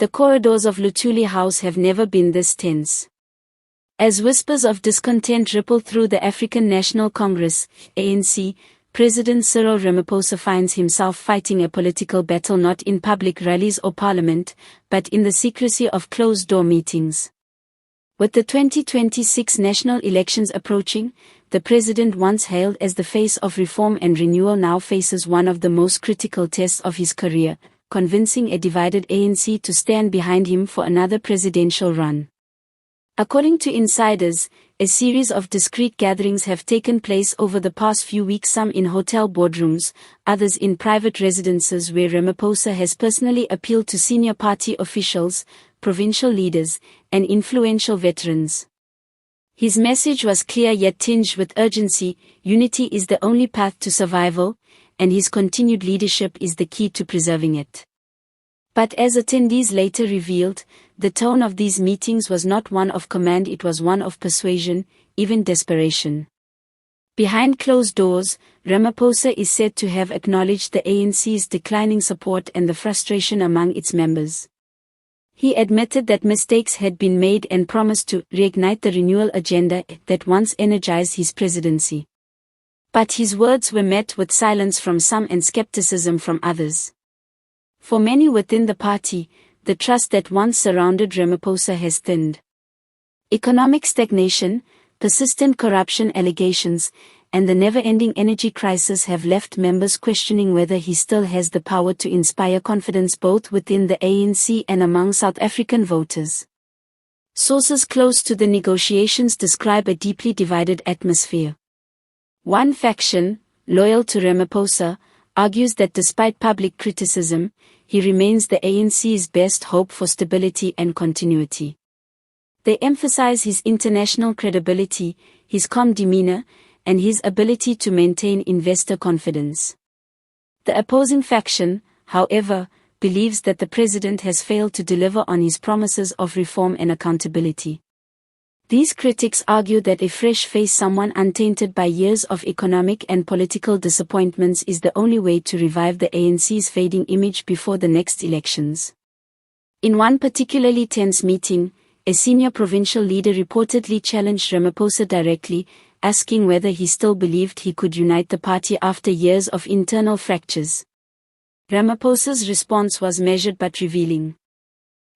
The corridors of Luthuli House have never been this tense. As whispers of discontent ripple through the African National Congress, ANC, President Cyril Ramaphosa finds himself fighting a political battle not in public rallies or parliament, but in the secrecy of closed-door meetings. With the 2026 national elections approaching, the president once hailed as the face of reform and renewal now faces one of the most critical tests of his career, convincing a divided ANC to stand behind him for another presidential run. According to insiders, a series of discreet gatherings have taken place over the past few weeks, some in hotel boardrooms, others in private residences where Ramaphosa has personally appealed to senior party officials, provincial leaders, and influential veterans. His message was clear yet tinged with urgency: unity is the only path to survival, and his continued leadership is the key to preserving it. But as attendees later revealed, the tone of these meetings was not one of command, it was one of persuasion, even desperation. Behind closed doors, Ramaphosa is said to have acknowledged the ANC's declining support and the frustration among its members. He admitted that mistakes had been made and promised to reignite the renewal agenda that once energized his presidency. But his words were met with silence from some and skepticism from others. For many within the party, the trust that once surrounded Ramaphosa has thinned. Economic stagnation, persistent corruption allegations, and the never-ending energy crisis have left members questioning whether he still has the power to inspire confidence both within the ANC and among South African voters. Sources close to the negotiations describe a deeply divided atmosphere. One faction, loyal to Ramaphosa, argues that despite public criticism, he remains the ANC's best hope for stability and continuity. They emphasize his international credibility, his calm demeanor, and his ability to maintain investor confidence. The opposing faction, however, believes that the president has failed to deliver on his promises of reform and accountability. These critics argue that a fresh face, someone untainted by years of economic and political disappointments, is the only way to revive the ANC's fading image before the next elections. In one particularly tense meeting, a senior provincial leader reportedly challenged Ramaphosa directly, asking whether he still believed he could unite the party after years of internal fractures. Ramaphosa's response was measured but revealing.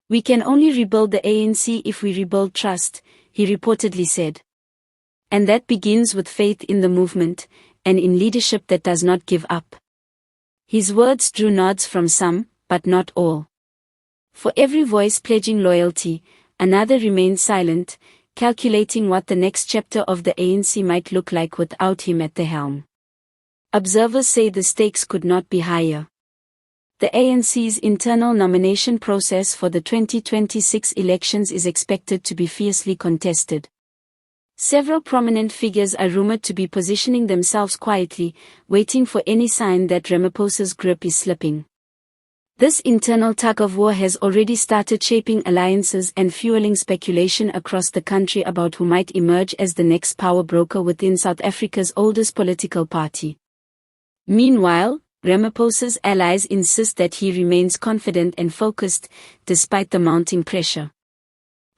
"We can only rebuild the ANC if we rebuild trust," he reportedly said. "And that begins with faith in the movement, and in leadership that does not give up." His words drew nods from some, but not all. For every voice pledging loyalty, another remained silent, calculating what the next chapter of the ANC might look like without him at the helm. Observers say the stakes could not be higher. The ANC's internal nomination process for the 2026 elections is expected to be fiercely contested. Several prominent figures are rumored to be positioning themselves quietly, waiting for any sign that Ramaphosa's grip is slipping. This internal tug-of-war has already started shaping alliances and fueling speculation across the country about who might emerge as the next power broker within South Africa's oldest political party. Meanwhile, Ramaphosa's allies insist that he remains confident and focused, despite the mounting pressure.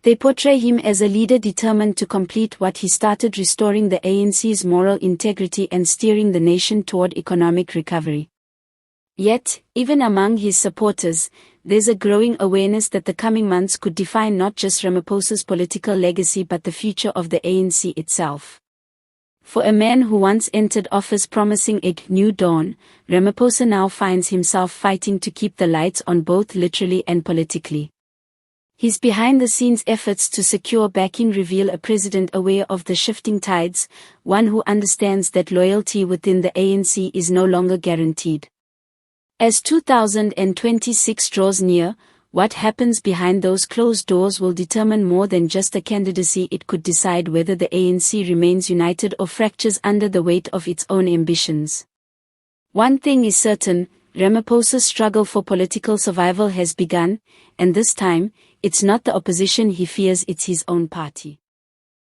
They portray him as a leader determined to complete what he started, restoring the ANC's moral integrity and steering the nation toward economic recovery. Yet, even among his supporters, there's a growing awareness that the coming months could define not just Ramaphosa's political legacy but the future of the ANC itself. For a man who once entered office promising a new dawn, Ramaphosa now finds himself fighting to keep the lights on both literally and politically. His behind-the-scenes efforts to secure backing reveal a president aware of the shifting tides, one who understands that loyalty within the ANC is no longer guaranteed. As 2026 draws near, what happens behind those closed doors will determine more than just a candidacy. It could decide whether the ANC remains united or fractures under the weight of its own ambitions. One thing is certain, Ramaphosa's struggle for political survival has begun, and this time, it's not the opposition he fears, it's his own party.